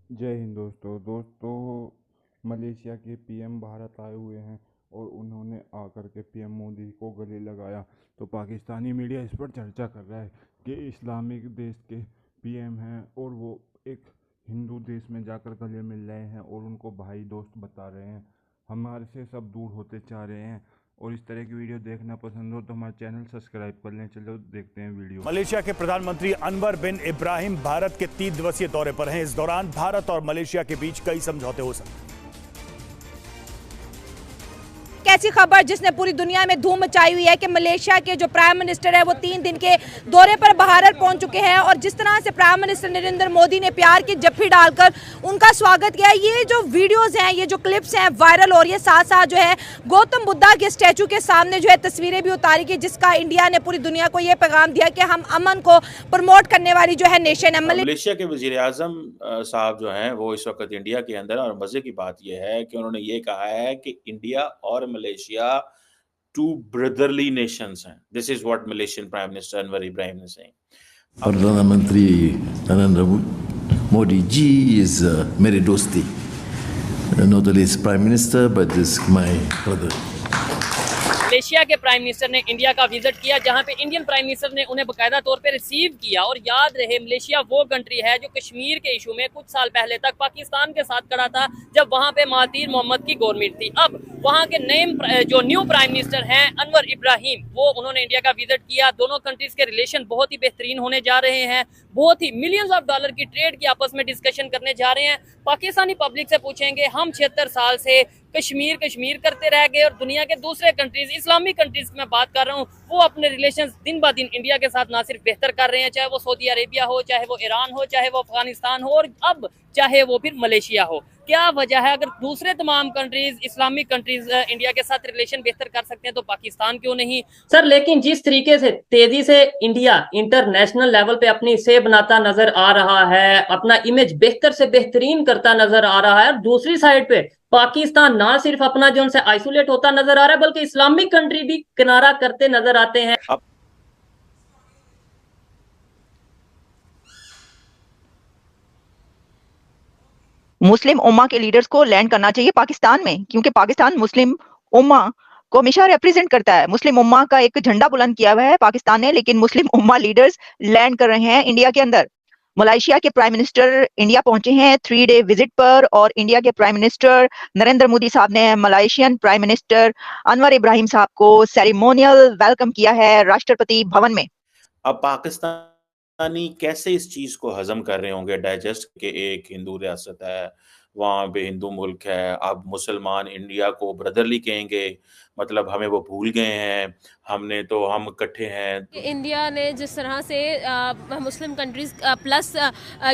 जय हिंद दोस्तों मलेशिया के पीएम भारत आए हुए हैं और उन्होंने आकर के पीएम मोदी को गले लगाया। तो पाकिस्तानी मीडिया इस पर चर्चा कर रहा है कि इस्लामिक देश के पीएम हैं और वो एक हिंदू देश में जाकर गले मिल रहे हैं और उनको भाई दोस्त बता रहे हैं, हमारे से सब दूर होते चाह रहे हैं। और इस तरह की वीडियो देखना पसंद हो तो हमारा चैनल सब्सक्राइब कर लें। चलो देखते हैं वीडियो। मलेशिया के प्रधानमंत्री अनवर बिन इब्राहिम भारत के 3 दिवसीय दौरे पर हैं। इस दौरान भारत और मलेशिया के बीच कई समझौते हो सकते हैं। ऐसी खबर जिसने पूरी दुनिया में धूम मचाई हुई है कि मलेशिया के जो प्राइम मिनिस्टर है वो 3 दिन के दौरे पर भारत पहुंच चुके हैं और जिस तरह से प्राइम मिनिस्टर नरेंद्र मोदी ने प्यार की जफ्फी डालकर उनका स्वागत किया। ये जो वीडियोस हैं, ये जो क्लिप्स हैं वायरल हो रही है। साथ साथ जो है गौतम बुद्धा के स्टैचू के सामने जो है तस्वीरें भी उतारी गई, जिसका इंडिया ने पूरी दुनिया को ये पैगाम दिया कि हम अमन को प्रमोट करने वाली जो है नेशन है। मलेशिया के वजीर आजम साहब जो हैं वो इस वक्त इंडिया के अंदर, और मजे की बात यह है कि उन्होंने ये कहा है कि इंडिया और मलेशिया 2 ब्रदरली नेशंस हैं। This is what Malaysian prime minister Anwar Ibrahim ने सेइंग। प्रधानमंत्री नरेंद्र मोदी जी is मेरे दोस्ती, not only is prime minister but is my brother। Malaysia के प्राइम मिनिस्टर ने इंडिया का विजिट किया, जहां पे इंडियन प्राइम मिनिस्टर ने उन्हें बकायदा तौर पे रिसीव किया। और याद रहे, मलेशिया वो कंट्री है जो कश्मीर के इशू में कुछ साल पहले तक पाकिस्तान के साथ खड़ा था, जब वहां पे महातीर मोहम्मद की गवर्नमेंट थी। अब वहां के नए जो न्यू प्राइम मिनिस्टर हैं अनवर इब्राहिम, वो उन्होंने इंडिया का विजिट किया। दोनों कंट्रीज के रिलेशन बहुत ही बेहतरीन होने जा रहे हैं, बहुत ही मिलियंस ऑफ डॉलर की ट्रेड की आपस में डिस्कशन करने जा रहे हैं। पाकिस्तानी पब्लिक से पूछेंगे, हम 76 साल से कश्मीर कश्मीर करते रह गए और दुनिया के दूसरे कंट्रीज, इस्लामिक कंट्रीज की मैं बात कर रहा हूँ, वो अपने रिलेशंस दिन ब दिन इंडिया के साथ ना सिर्फ बेहतर कर रहे हैं, चाहे वो सऊदी अरेबिया हो, चाहे वो ईरान हो, चाहे वो अफगानिस्तान हो, और अब चाहे वो फिर मलेशिया हो। क्या वजह है? अगर दूसरे तमाम कंट्रीज, इस्लामिक कंट्रीज इंडिया के साथ रिलेशन बेहतर कर सकते हैं तो पाकिस्तान क्यों नहीं? सर, लेकिन जिस तरीके से तेजी से इंडिया इंटरनेशनल लेवल पे अपनी से बनाता नजर आ रहा है, अपना इमेज बेहतर से बेहतरीन करता नजर आ रहा है, और दूसरी साइड पे पाकिस्तान ना सिर्फ अपना जो उनसे आइसोलेट होता नजर आ रहा है, बल्कि इस्लामिक कंट्री भी किनारा करते नजर आते हैं। मुस्लिम उम्मा के लीडर्स को लैंड करना चाहिए पाकिस्तान में, क्योंकि पाकिस्तान मुस्लिम उम्मा को हमेशा रिप्रेजेंट करता है। मुस्लिम उम्मा का एक झंडा बुलंद किया हुआ है पाकिस्तान ने, लेकिन मुस्लिम उम्मा लीडर्स लैंड कर रहे हैं इंडिया के अंदर। मलेशिया के प्राइम मिनिस्टर इंडिया पहुंचे हैं 3 डे विजिट पर, और इंडिया के प्राइम मिनिस्टर नरेंद्र मोदी साहब ने Malaysian prime minister Anwar Ibrahim साहब को सेरेमोनियल वेलकम किया है राष्ट्रपति भवन में। अब पाकिस्तानी कैसे इस चीज को हजम कर रहे होंगे, डाइजेस्ट के एक हिंदू रियासत है, वहाँ पे हिंदू मुल्क है, अब मुसलमान इंडिया को ब्रदरली कहेंगे, मतलब हमें वो भूल गए हैं, हमने तो हम इकट्ठे हैं। इंडिया ने जिस तरह से Muslim countries plus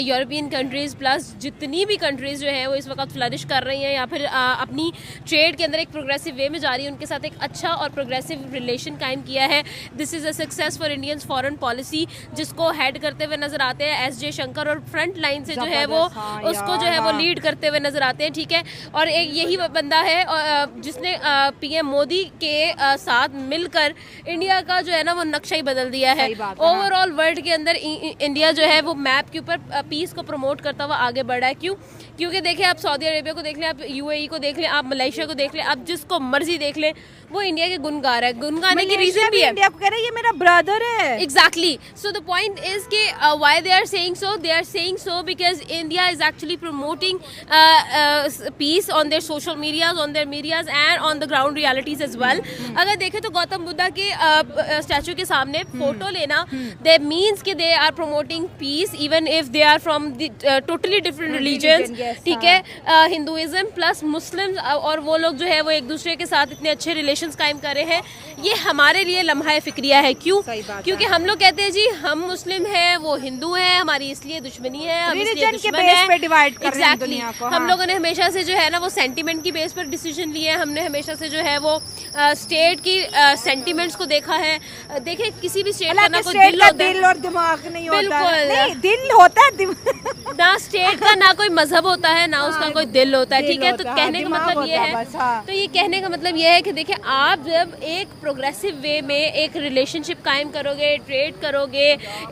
European countries plus जितनी भी कंट्रीज जो है वो इस वक्त फ्लरिश कर रही हैं या फिर अपनी ट्रेड के अंदर एक प्रोग्रेसिव वे में जा रही है, उनके साथ एक अच्छा और प्रोग्रेसिव रिलेशन कायम किया है। This is a success for Indian foreign policy, जिसको हेड करते हुए नजर आते हैं एस जयशंकर, और फ्रंट लाइन से जो है वो उसको जो है वो लीड करते हुए नजर आते हैं। ठीक है, और एक यही बंदा है जिसने पीएम मोदी के साथ मिलकर इंडिया का जो है ना वो नक्शा ही बदल दिया है। ओवरऑल वर्ल्ड के अंदर इंडिया जो है वो मैप के ऊपर पीस को प्रमोट करता हुआ आगे बढ़ा है। क्यों? क्योंकि देखें, आप सऊदी अरेबिया को देख लें, आप यूएई को देख लें, आप मलेशिया को देख लें, आप जिसको मर्जी देख लें, वो इंडिया के गुण गा रहा है। गुण गाने की रीजन भी है, इंडिया को कह रहा है ये मेरा ब्रदर है। Exactly, so the point is कि why they are saying so, they are saying so because India is actually promoting peace on their social medias, on their medias and on the ground realities as well. अगर देखें तो गौतम बुद्धा के statue के सामने photo लेना, दे means कि they are promoting peace even if they are from totally different religions. ठीक है, हिंदुइज्म प्लस मुस्लिम, और वो लोग जो है वो एक दूसरे के साथ इतने अच्छे रिलेशंस कायम कर रहे हैं। ये हमारे लिए लम्हा फिक्रिया है। क्यों? क्योंकि हम लोग कहते हैं जी हम मुस्लिम हैं, वो हिंदू हैं, हमारी इसलिए दुश्मनी है, हम इसलिए दुश्मन हैं। डिवाइड कर रहे हैं दुनिया को। हम लोगों ने हमेशा से जो है ना वो सेंटिमेंट की बेस पर डिसीजन लिए हैं। हमने हमेशा से जो है वो स्टेट की सेंटिमेंट्स को देखा है। देखिए किसी भी स्टेट का ना कोई दिल होता है, दिल और दिमाग नहीं होता है। बिल्कुल। नहीं, दिल होता है ना स्टेट का ना कोई मजहब होता है, ना उसका कोई दिल होता है, दिल ठीक है। तो होता है, कहने का दिमाग मतलब ये होता है है, बस, हाँ। तो ये कहने का मतलब ये है कि देखिए आप जब एक प्रोग्रेसिव वे में एक रिलेशनशिप कायम करोगे, ट्रेड करोगे,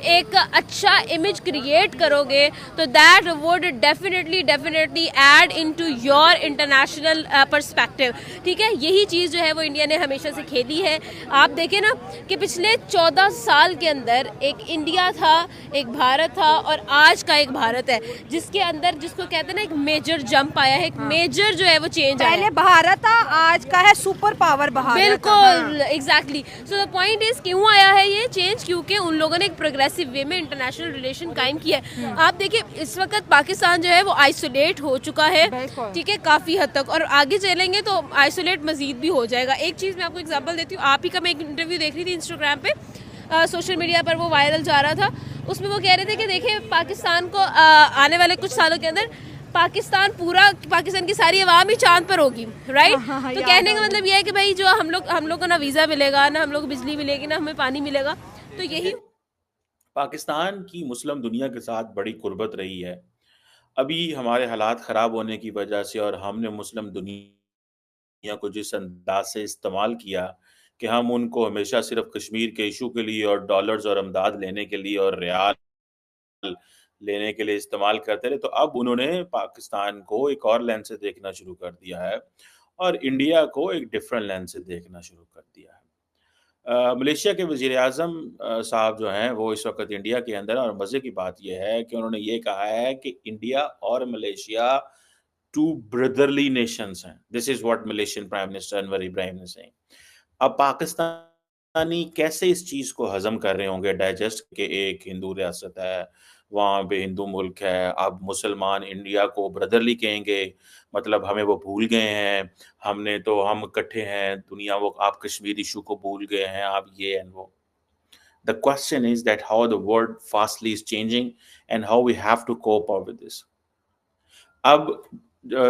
एक अच्छा इमेज क्रिएट करोगे, तो that would definitely add into your international perspective, ठीक है। यही चीज़ जो है वो इंडिया ने हमेशा से खेली है। आप देखें ना कि पिछले 14 साल के अंदर एक इंडिया था, एक भारत था, और आज का एक भारत है जिसके अंदर, जिसको कहते हैं ना, एक मेजर जंप आया है, एक मेजर जो है वो चेंज आया पहले है। भारत था, आज का है सुपर पावर भारत। बिल्कुल, exactly. So the point is क्यों आया है ये चेंज? क्योंकि उन लोगों ने एक प्रोग्रेसिव वे में इंटरनेशनल रिलेशन कायम किया है। आप देखिए इस वक्त पाकिस्तान जो है वो आइसोलेट हो चुका है, ठीक है, काफी हद तक, और आगे चलेंगे तो आइसोलेट मजीद भी हो जाएगा। एक चीज मैं आपको एग्जांपल देती हूँ। आप ही का मैं एक इंटरव्यू देख रही थी इंस्टाग्राम पे, सोशल मीडिया पर वो वायरल जा रहा था। उसमें वो कह रहे थे कि देखिए पाकिस्तान को आने वाले कुछ सालों के अंदर पाकिस्तान की सारी आवाम ही चांद पर होगी, राइट। तो कहने का मतलब ये है कि भाई जो हम लोग को ना वीज़ा मिलेगा, ना हम लोग को बिजली मिलेगी, ना हमें पानी मिलेगा। तो यही पाकिस्तान की मुस्लिम दुनिया के साथ बड़ी कुर्बत रही है। अभी हमारे हालात ख़राब होने की वजह से और हमने मुस्लिम दुनिया को जिस अंदाज से इस्तेमाल किया कि हम उनको हमेशा सिर्फ कश्मीर के इशू के लिए और डॉलर्स और अमदाद लेने के लिए और रियाल लेने के लिए इस्तेमाल करते रहे, तो अब उन्होंने पाकिस्तान को एक और लेंस से देखना शुरू कर दिया है और इंडिया को एक डिफरेंट लेंस से देखना शुरू कर दिया है। मलेशिया के वज़ीर-ए-आज़म साहब जो हैं वो इस वक़्त इंडिया के अंदर हैं और मज़े की बात ये है कि उन्होंने ये कहा है कि इंडिया और मलेशिया 2 ब्रदरली नेशंस हैं। This is what Malaysian prime minister Anwar Ibrahim is saying. अब पाकिस्तानी कैसे इस चीज़ को हज़म कर रहे होंगे डाइजेस्ट कि एक हिंदू रियासत है, वहाँ पे हिंदू मुल्क है, अब मुसलमान इंडिया को ब्रदरली कहेंगे, मतलब हमें वो भूल गए हैं, हम इकट्ठे हैं, दुनिया वो आप कश्मीर इश्यू को भूल गए हैं, आप ये एंड वो। The question is that how the world fastly is changing and how we have to cope up with this. अब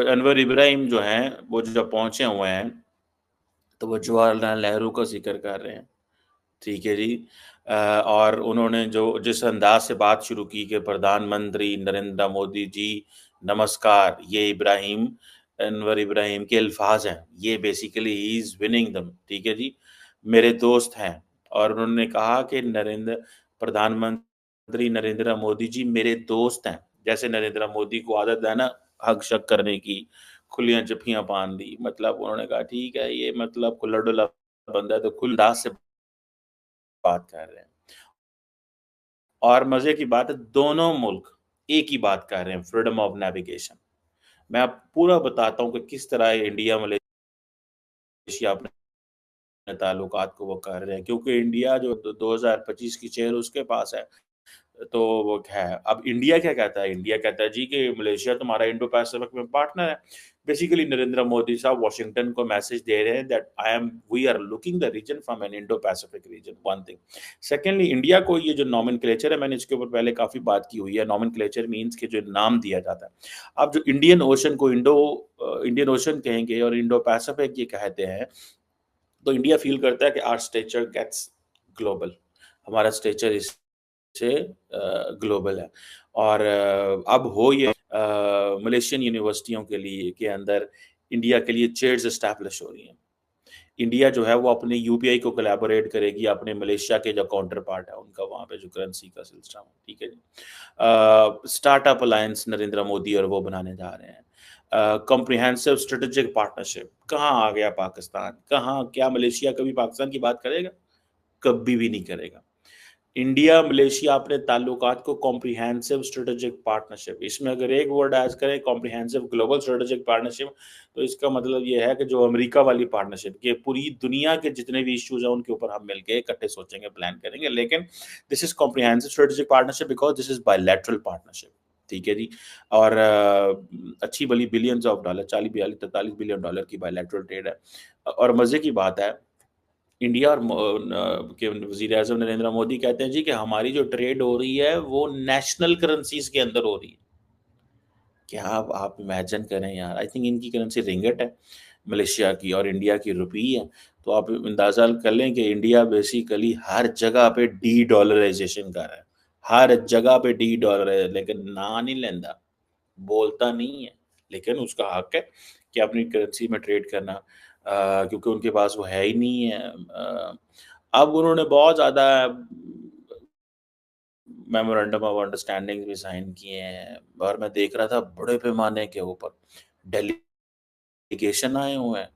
अनवर इब्राहिम जो हैं वो जब पहुंचे हुए हैं तो वो जवाहरलाल नेहरू का जिक्र कर रहे हैं, ठीक है जी। और उन्होंने जो जिस अंदाज से बात शुरू की कि प्रधानमंत्री नरेंद्र मोदी जी नमस्कार, ये अनवर इब्राहिम के अल्फाज हैं, ये बेसिकली ही इज विनिंग दम, ठीक है जी, मेरे दोस्त हैं। और उन्होंने कहा कि प्रधानमंत्री नरेंद्र मोदी जी मेरे दोस्त हैं। जैसे नरेंद्र मोदी को आदत है ना हग शक करने की, खुलियां जफ्फियां बांध दी, मतलब उन्होंने कहा ठीक है ये मतलब खुला डुला बंदा है तो खुल अंदाज से बात कर रहे हैं। और मजे की बात है दोनों मुल्क एक ही बात कर रहे हैं, फ्रीडम ऑफ नेविगेशन। मैं आप पूरा बताता हूँ कि किस तरह इंडिया मलेशिया अपने ताल्लुकात को वो कर रहे हैं, क्योंकि इंडिया जो 2025 की चेयर उसके पास है तो वो है। अब इंडिया क्या कहता है? इंडिया कहता है जी कि मलेशिया तुम्हारा इंडो पैसिफिक में पार्टनर है। बेसिकली नरेंद्र मोदी साहब वाशिंगटन को मैसेज दे रहे हैं that we are looking the region from an Indo Pacific region, one thing. Secondly India को ये जो नॉमेनक्लेचर है, मैंने इसके ऊपर पहले काफी बात की हुई है। नॉमेनक्लेचर मीन्स के जो नाम दिया जाता है। अब जो इंडियन ओशन को इंडियन ओशन कहेंगे और इंडो पैसिफिक ये कहते हैं, तो इंडिया फील करता है कि आवर स्टेचर गेट्स ग्लोबल, हमारा स्टेचर से ग्लोबल है। और अब हो ये मलेशियन यूनिवर्सिटियों के अंदर इंडिया के लिए चेयर्स एस्टैब्लिश हो रही हैं। इंडिया जो है वो अपने यूपीआई को कोलैबोरेट करेगी अपने मलेशिया के जो काउंटर पार्ट है उनका, वहाँ पे जो करेंसी का सिस्टम, ठीक है जी। स्टार्टअप अलायंस नरेंद्र मोदी और वो बनाने जा रहे हैं। कॉम्प्रिहेंसिव स्ट्रेटेजिक पार्टनरशिप, कहाँ आ गया पाकिस्तान? क्या मलेशिया कभी पाकिस्तान की बात करेगा? कभी भी नहीं करेगा। इंडिया मलेशिया अपने ताल्लुकात को कॉम्प्रिहेंसिव स्ट्रेटेजिक पार्टनरशिप, इसमें अगर एक वर्ड ऐड करें कॉम्प्रिहेंसिव ग्लोबल स्ट्रेटेजिक पार्टनरशिप, तो इसका मतलब ये है कि जो अमेरिका वाली पार्टनरशिप के पूरी दुनिया के जितने भी इश्यूज हैं उनके ऊपर हम मिलके इकट्ठे सोचेंगे, प्लान करेंगे। लेकिन this is comprehensive strategic partnership because this is bilateral partnership, ठीक है जी। और अच्छी भली billions of dollar, 40-43 billion dollar की बायलैटरल ट्रेड है। और मजे की बात है इंडिया और के वज़ीर-ए-आज़म नरेंद्र मोदी कहते हैं जी कि हमारी जो ट्रेड हो रही है वो नेशनल करेंसीज के अंदर हो रही है। क्या आप इमेजिन करें यार, आई थिंक इनकी करेंसी रिंगिट है मलेशिया की, और इंडिया की रुपी है। तो आप अंदाजा कर लें कि इंडिया बेसिकली हर जगह पे डी डॉलराइजेशन कर रहा है, हर जगह पे डी डॉलर है, लेकिन ना नहीं लेंदा, बोलता नहीं है, लेकिन उसका हक है कि अपनी करेंसी में ट्रेड करना, क्योंकि उनके पास वो है ही नहीं है। अब उन्होंने बहुत ज़्यादा मेमोरेंडम ऑफ अंडरस्टैंडिंग भी साइन किए हैं, और मैं देख रहा था बड़े पैमाने के ऊपर डेलीगेशन आए हुए हैं।